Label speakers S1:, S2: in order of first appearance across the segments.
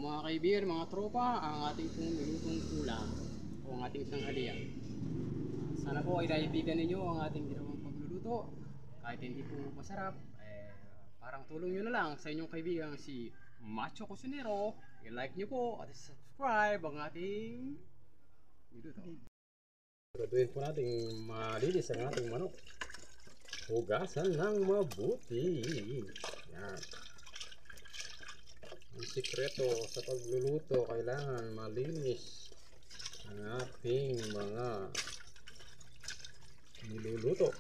S1: mga kaibigan, mga tropa, ang ating pong nilutong ulam o ang ating tanghalian. Sana po ay naibigan ninyo ang ating ginawang pagluluto. Kahit hindi po masarap, parang tulong nyo na lang sa inyong kaibigan si Macho Cocinero. I-like nyo po at subscribe ang ating niluto. Graduin po natin malinis ang ating manok. Hugasan ng mabuti. Yan. Ang sikreto sa pagluluto, kailangan malinis ang ating mga niluluto.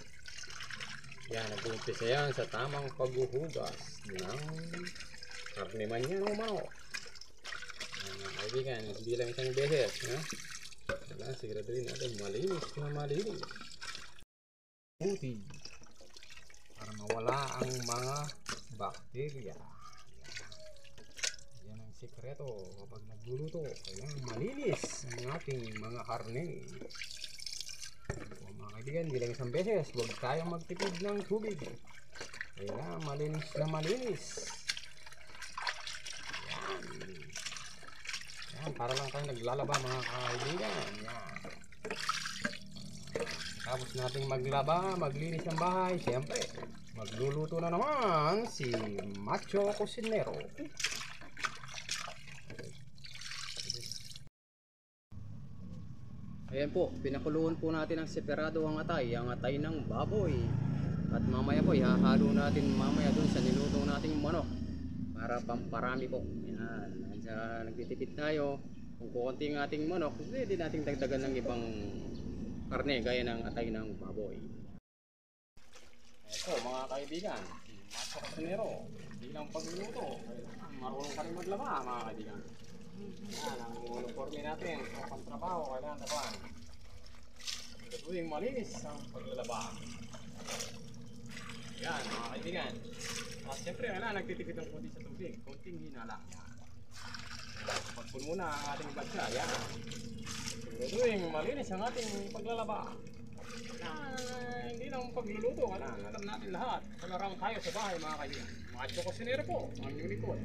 S1: Yan, nag-uumpisa yan sa tamang paghuhugas ng karne man yan o manok. Yan, kaibigan, hindi lang isang beses. Kailangan siguraduhin natin malinis na malinis. Buti para mawala ang mga bakterya. Yan ang sikreto kapag nagluluto. Kailangan malinis ang ating mga karne. O mga kaibigan, hindi lang isang beses. Huwag tayong magtipid ng tubig. Kailangan malinis na malinis. Yan. Yan, para lang tayo naglalaba mga kaibigan. Yan. Tapos nating maglaba, maglinis ng bahay. Siyempre, magluluto na naman si Macho Cocinero. Ayan po, pinakuluan po natin ang separado ang atay ng baboy. At mamaya po, ihahalo natin mamaya dun sa nilutong nating manok para pamparami po. Yan, nagtitipid tayo. Kung kukunti ang ating manok, pwede nating dagdagan ng ibang karne gaya ng atay ng baboy. Ito mga kaibigan, si Macho Cocinero, hindi lang pagluluto, marunong ka rin maglaba mga kaibigan. Yan ang uniforme natin sa pangtrabaho, kailangan laban. Tuwing malinis ang paglalaba. Yan mga kaibigan. At siyempre kailangan nagtitipid ng konti sa tubig, konting hina lang. Pagpun muna ang ating bagsa. Yan. Tuwing malinis ang ating paglalaba. Hindi lang pagluluto, kailangan alam natin lahat. Kalarang tayo sa bahay mga kaibigan. Macho Cocinero po, ang unicorn.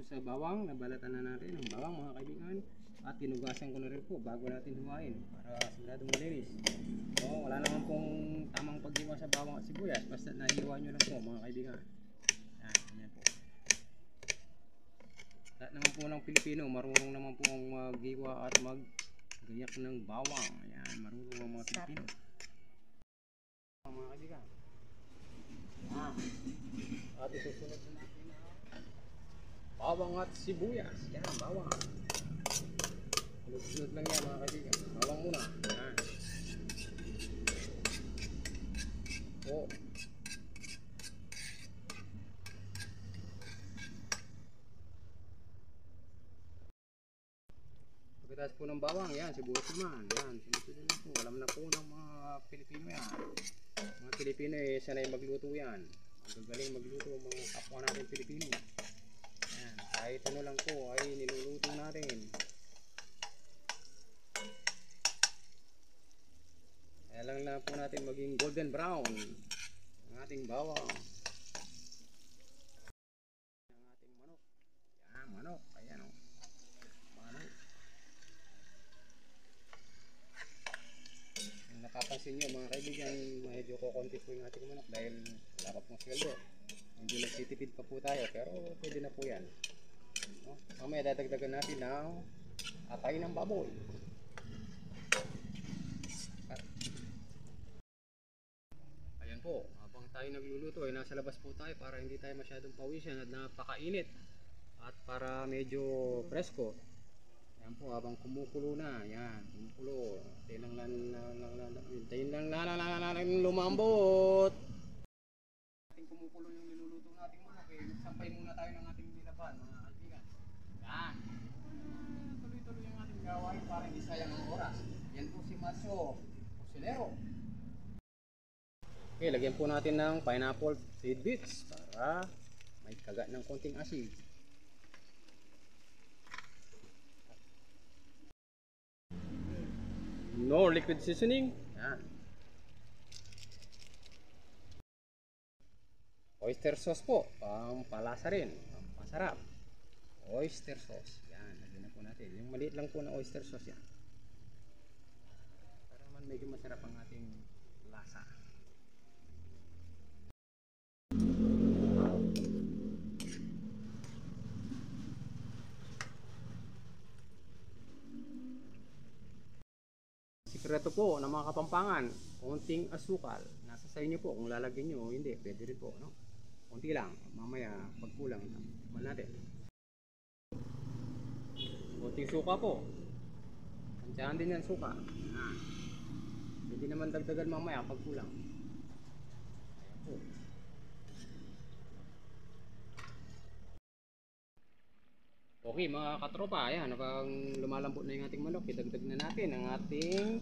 S1: Sa bawang, nabalatan na natin ang bawang mga kaibigan. At tinugasan ko na rin po bago natin huwain para siguradong malinis. So, wala naman pong tamang paghiwa sa bawang at sibuyas. Basta nahiwa nyo lang po mga kaibigan. Yan po. Lahat naman po ng Pilipino, marunong naman po ang maghiwa at maggayak ng bawang. Ayan, marunong ang mga Pilipino. Mga kaibigan. At isusunod na natin na bawang at sibuyas. Yan, bawang. Sunod-sunod lang yan mga kaibigan. Bawang muna. Yan. O. Pagkatapos po ng bawang, yan, sibuyas naman. Yan, sunod-sunod lang po. Alam na po ng mga Pilipino yan. Mga Pilipino sanay magluto yan. Ang galing magluto mga kapwa natin Pilipino. Yan, kahit ano lang po ay niluluto natin. Kaya lang po natin maging golden brown ang ating bawang. Ang ating manok. Yan, manok. Ayan o. Manok. Kung napapansin nyo mga kaibigan, medyo kukunti po yung ating manok dahil wala pa pong sweldo. Medyo nagtitipid pa po tayo pero pwede na po yan. Mamaya dadagdagan natin ng atay ng baboy. Ayan po, habang tayo nagluluto ay nasa labas po tayo para hindi tayo masyadong pawisan at napakainit at para medyo presko. Ayan po, habang kumukulo na, ayan, kumukulo. Hintayin lang lumambot. Ating kumukulo yung niluluto natin muna, okay, sampay muna tayo ng ating nilaban mga kaibigan. Yan. Tuloy-tuloy yung ating gawain para hindi sayang ang oras. Yan po si Macho Cocinero. Okay, lagyan po natin ng pineapple seed bits para may kagat ng konting asin. No liquid seasoning. Yan. Oyster sauce po, pampalasa rin, pampasarap. oyster sauce. Yan, lagyan na po natin. Yung maliit lang po na oyster sauce yan. Para naman medyo masarap ang ating lasa. Sikreto po ng mga Kapampangan, konting asukal. Nasa sa inyo po kung lalagyan nyo o hindi, pwede rin po, no? Konti lang, mamaya pagkulang man natin. Konting suka po. Tansyahan din yan suka. Hindi naman dagdagan mamaya pagkulang. Ayan po. Okay mga katropa, ayan, habang lumalambot na yung ating manok, idagdag na natin ang ating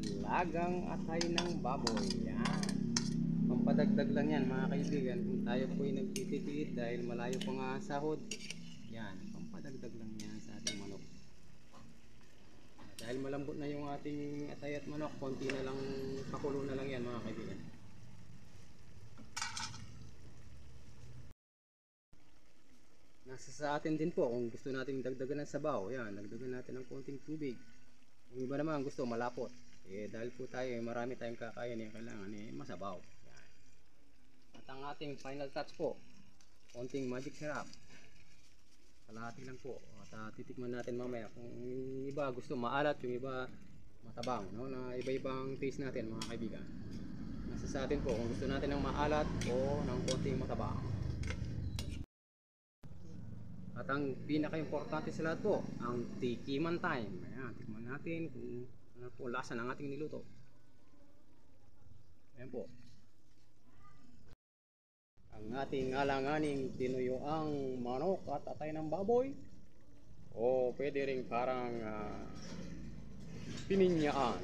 S1: nilagang atay ng baboy. Yan. Pampadagdag lang yan mga kaibigan. Kung tayo po ay nagtitipid dahil malayo pa nga ang sahod, yan, pampadagdag lang yan sa ating manok. Dahil malambot na yung ating atay at manok, konti na lang, pakulo na lang yan mga kaibigan. Nasa sa atin din po kung gusto nating dagdagan ng sabaw, yan, dagdagan natin ng konting tubig. Yung iba naman gusto malapot. Dahil po tayo, marami tayong kakain, kailangan masabaw. Yan. At ang ating final touch po, konting magic syrup. Kalahati lang po. At titikman natin mamaya kung yung iba gusto maalat, yung iba matabang, no? Na iba-ibang taste natin mga kaibigan. Nasa sa atin po kung gusto natin ng maalat o ng konting matabang. At ang pinaka-importante sa lahat po, ang tikiman time. Ayan, tikman natin kung ano po lasa ng ating niluto. Ayan po. Ang ating alanganing tinuyuang manok at atay ng baboy. O pwede rin parang pininyaan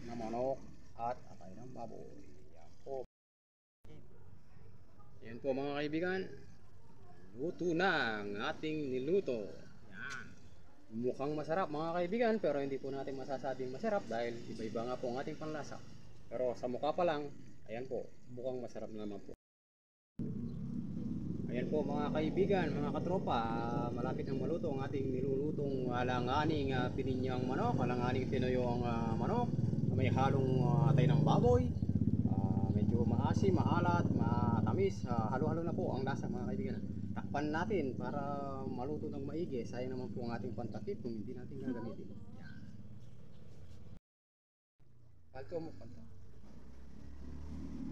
S1: na manok at atay ng baboy. Ayan po. Ayan po mga kaibigan. Luto na ang ating niluto. Yan. Mukhang masarap mga kaibigan, pero hindi po natin masasabing masarap dahil iba-iba nga po ang ating panlasa. Pero sa mukha pa lang, ayan po, mukhang masarap naman po. Ayan po mga kaibigan, mga katropa, malapit ang maluto ang ating nilulutong alanganing pininyang manok, alanganing tinoyong manok, may halong atay ng baboy. Medyo maasim, maalat, matamis, halo-halo na po ang lasa mga kaibigan. Takpan natin para maluto ng maigi. Sayang naman po ang ating pantakip kung hindi natin gagamitin. Yan. Palto mo, palto.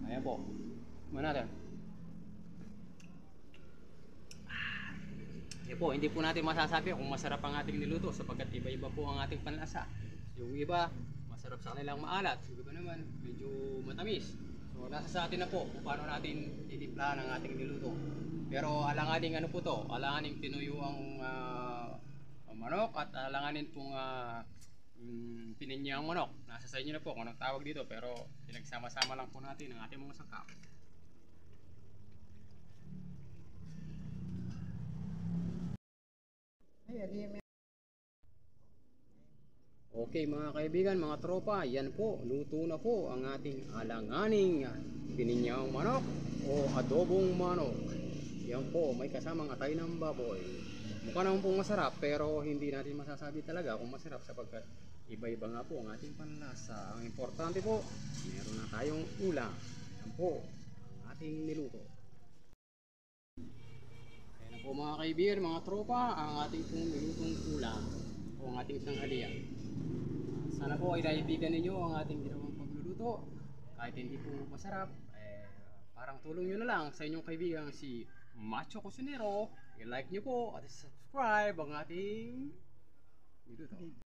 S1: Ayan po. Muna natin. Ayan po, hindi po natin masasabi kung masarap ang ating niluto sapagkat iba-iba po ang ating panlasa. Yung iba, masarap sa kanilang maalat. Yung iba naman, medyo matamis. So, nasa sa atin na po kung paano natin itimplahan ang ating niluto. Pero alanganing ano po to, alanganing tinuyo ang manok at alanganin pong pininyang manok. Nasa sa inyo na po kung anong tawag dito, pero pinagsama-sama lang po natin ang ating mga sangkap. Okay mga kaibigan, mga tropa, yan po, luto na po ang ating alanganing pininyang manok o adobong manok. Yan po, may kasamang atay ng baboy. Mukha naman pong masarap pero hindi natin masasabi talaga kung masarap sapagkat iba-iba nga po ang ating panlasa. Ang importante po, meron na tayong ulam. Yan po, ang ating niluto. Ayan na po mga kaibigan, mga tropa, ang ating pong nilutong ulam o ang ating tanghalian. Sana po ay naibigan ninyo ang ating ginawang pagluluto. Kahit hindi po masarap, parang tulong nyo na lang sa inyong kaibigan si Macho Cocinero. I-like nyo po at subscribe ang ating niluto.